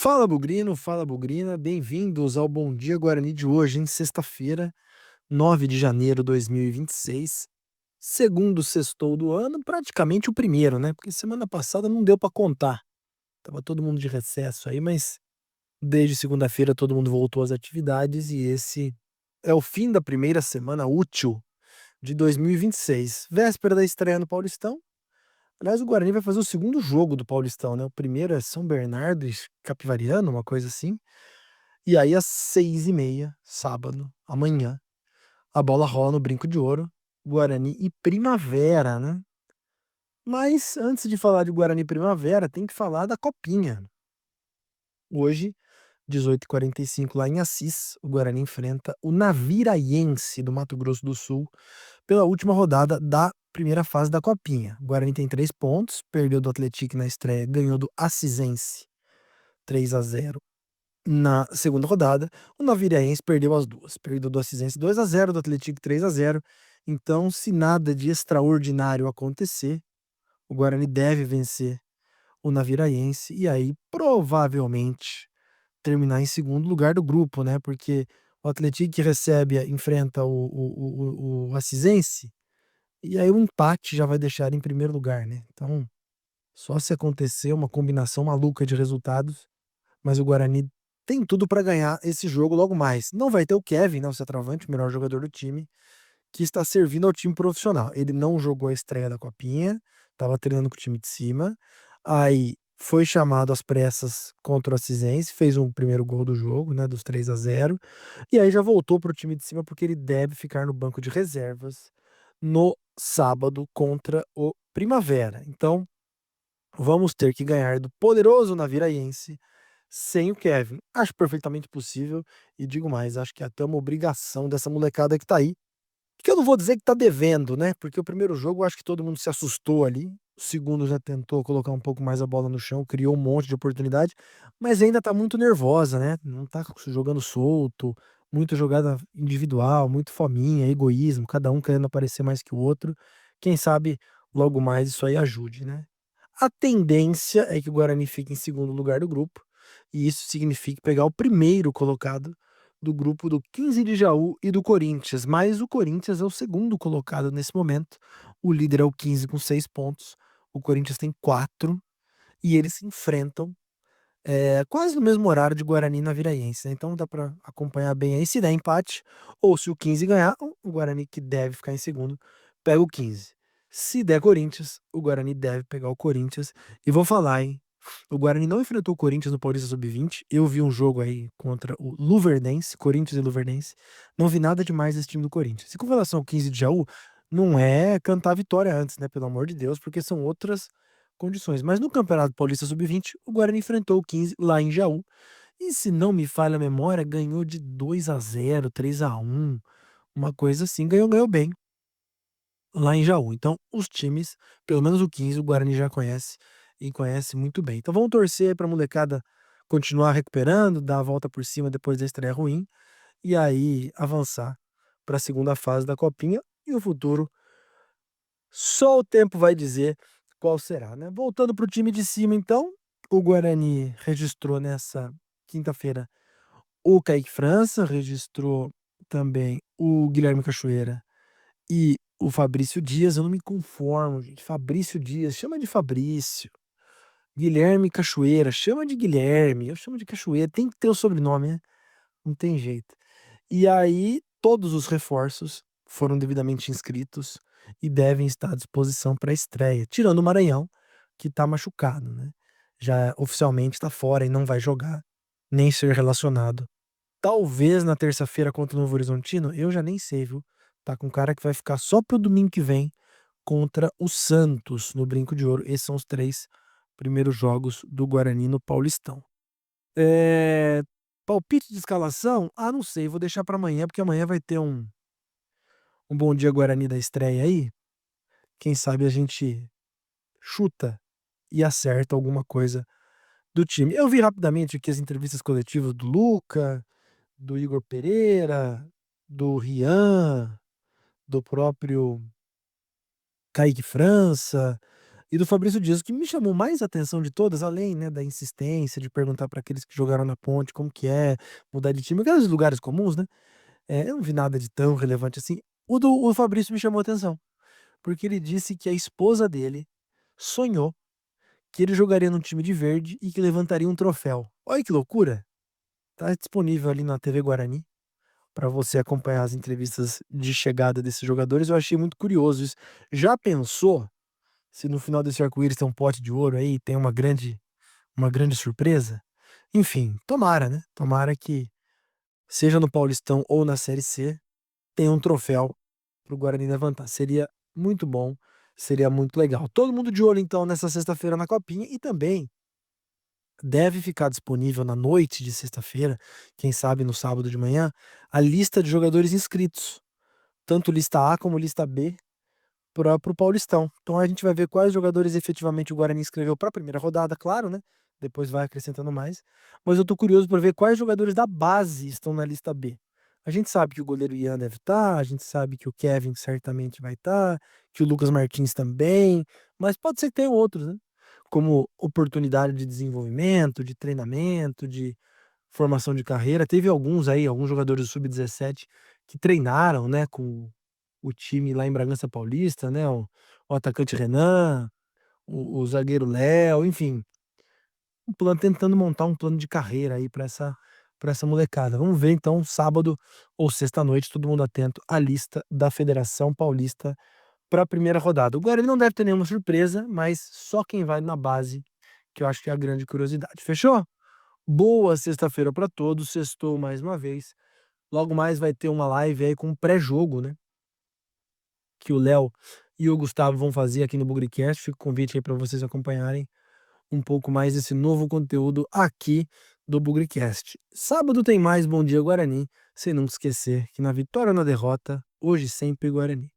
Fala Bugrino, fala Bugrina, bem-vindos ao Bom Dia Guarani de hoje, em sexta-feira, 9 de janeiro de 2026, segundo sextou do ano, praticamente o primeiro, né? Porque semana passada não deu pra contar, tava todo mundo de recesso aí, mas desde segunda-feira todo mundo voltou às atividades e esse é o fim da primeira semana útil de 2026, véspera da estreia no Paulistão. Aliás, o Guarani vai fazer o segundo jogo do Paulistão, né? O primeiro é São Bernardo e Capivariano, uma coisa assim. E aí, às 6h30, sábado, amanhã, a bola rola no Brinco de Ouro, Guarani e Primavera, né? Mas antes de falar de Guarani e Primavera, tem que falar da Copinha. Hoje, 18h45, lá em Assis, o Guarani enfrenta o Naviraense do Mato Grosso do Sul pela última rodada da primeira fase da Copinha. O Guarani tem 3 pontos, perdeu do Atlético na estreia, ganhou do Assisense 3-0 na segunda rodada. O Naviraense perdeu as duas, perdeu do Assisense 2-0, do Atlético 3-0. Então, se nada de extraordinário acontecer, o Guarani deve vencer o Naviraense e aí provavelmente terminar em segundo lugar do grupo, né? Porque o Atlético que recebe, enfrenta o Assisense, e aí o empate já vai deixar ele em primeiro lugar, né? Então, só se acontecer uma combinação maluca de resultados, mas o Guarani tem tudo para ganhar esse jogo logo mais. Não vai ter o Kevin, né, o centroavante, o melhor jogador do time, que está servindo ao time profissional. Ele não jogou a estreia da Copinha, estava treinando com o time de cima, aí foi chamado às pressas contra o Assisense, fez um primeiro gol do jogo, né, dos 3-0, e aí já voltou para o time de cima porque ele deve ficar no banco de reservas no sábado contra o Primavera. Então, vamos ter que ganhar do poderoso Naviraense sem o Kevin. Acho perfeitamente possível e digo mais, acho que é até uma obrigação dessa molecada que tá aí. Que eu não vou dizer que tá devendo, né? Porque o primeiro jogo eu acho que todo mundo se assustou ali. O segundo já tentou colocar um pouco mais a bola no chão, criou um monte de oportunidade, mas ainda tá muito nervosa, né? Não tá jogando solto, muita jogada individual, muito fominha, egoísmo, cada um querendo aparecer mais que o outro. Quem sabe logo mais isso aí ajude, né? A tendência é que o Guarani fique em segundo lugar do grupo, e isso significa pegar o primeiro colocado do grupo do 15 de Jaú e do Corinthians, mas o Corinthians é o segundo colocado nesse momento. O líder é o 15 com 6 pontos, o Corinthians tem 4 e eles se enfrentam quase no mesmo horário de Guarani e Naviraense, né? Então dá para acompanhar bem aí. Se der empate, ou se o 15 ganhar, o Guarani, que deve ficar em segundo, pega o 15. Se der Corinthians, o Guarani deve pegar o Corinthians. E vou falar, hein? O Guarani não enfrentou o Corinthians no Paulista Sub-20. Eu vi um jogo aí contra o Luverdense, Corinthians e Luverdense. Não vi nada demais desse time do Corinthians. E com relação ao 15 de Jaú, não é cantar a vitória antes, né? Pelo amor de Deus, porque são outras condições. Mas no Campeonato Paulista Sub-20, o Guarani enfrentou o 15 lá em Jaú. E se não me falha a memória, ganhou de 2-0, 3-1, uma coisa assim. Ganhou bem lá em Jaú. Então, os times, pelo menos o 15, o Guarani já conhece e conhece muito bem. Então, vamos torcer para a molecada continuar recuperando, dar a volta por cima depois da estreia ruim e aí avançar para a segunda fase da Copinha e o futuro só o tempo vai dizer qual será, né? Voltando para o time de cima, então, o Guarani registrou nessa quinta-feira o Kaique França, registrou também o Guilherme Cachoeira e o Fabrício Dias. Eu não me conformo, gente. Fabrício Dias, chama de Fabrício. Guilherme Cachoeira, chama de Guilherme. Eu chamo de Cachoeira. Tem que ter o sobrenome, né? Não tem jeito. E aí, todos os reforços foram devidamente inscritos e devem estar à disposição para a estreia, tirando o Maranhão, que está machucado, né? Já oficialmente está fora e não vai jogar, nem ser relacionado. Talvez na terça-feira contra o Novo Horizontino, eu já nem sei, viu? Tá com cara que vai ficar só pro domingo que vem contra o Santos no Brinco de Ouro. Esses são os 3 primeiros jogos do Guarani no Paulistão. É, palpite de escalação? Ah, não sei, vou deixar para amanhã, porque amanhã vai ter um Bom Dia Guarani da estreia aí. Quem sabe a gente chuta e acerta alguma coisa do time. Eu vi rapidamente aqui as entrevistas coletivas do Luca, do Igor Pereira, do Rian, do próprio Kaique França, E do Fabrício Dias, o que me chamou mais atenção de todas, além, né, da insistência de perguntar para aqueles que jogaram na Ponte como que é, mudar de time, aqueles lugares comuns, né? Eu não vi nada de tão relevante assim. O Fabrício me chamou atenção, porque ele disse que a esposa dele sonhou que ele jogaria num time de verde e que levantaria um troféu. Olha que loucura! Tá disponível ali na TV Guarani para você acompanhar as entrevistas de chegada desses jogadores. Eu achei muito curioso isso. Já pensou se no final desse arco-íris tem um pote de ouro aí, tem uma grande surpresa? Enfim, tomara, né? Tomara que seja no Paulistão ou na Série C, tenha um troféu pro Guarani levantar. Seria muito bom, seria muito legal. Todo mundo de olho então nessa sexta-feira na Copinha e também deve ficar disponível na noite de sexta-feira, quem sabe no sábado de manhã, a lista de jogadores inscritos, tanto lista A como lista B, para o Paulistão. Então a gente vai ver quais jogadores efetivamente o Guarani inscreveu para a primeira rodada, claro, né? Depois vai acrescentando mais. Mas eu tô curioso para ver quais jogadores da base estão na lista B. A gente sabe que o goleiro Ian deve estar, a gente sabe que o Kevin certamente vai estar, que o Lucas Martins também, mas pode ser que tenha outros, né? Como oportunidade de desenvolvimento, de treinamento, de formação de carreira. Teve alguns aí, alguns jogadores do Sub-17 que treinaram, né, com o time lá em Bragança Paulista, né? O atacante Renan, o zagueiro Léo, enfim, um plano, tentando montar um plano de carreira aí para essa molecada. Vamos ver então, sábado ou sexta-noite, todo mundo atento à lista da Federação Paulista para a primeira rodada. O Guarani não deve ter nenhuma surpresa, mas só quem vai na base, que eu acho que é a grande curiosidade. Fechou? Boa sexta-feira para todos, sextou mais uma vez. Logo mais vai ter uma live aí com um pré-jogo, né? Que o Léo e o Gustavo vão fazer aqui no Bugrecast. Fica o convite aí para vocês acompanharem um pouco mais desse novo conteúdo aqui do Bugrecast. Sábado tem mais Bom Dia Guarani, sem nunca esquecer que na vitória ou na derrota, hoje sempre Guarani.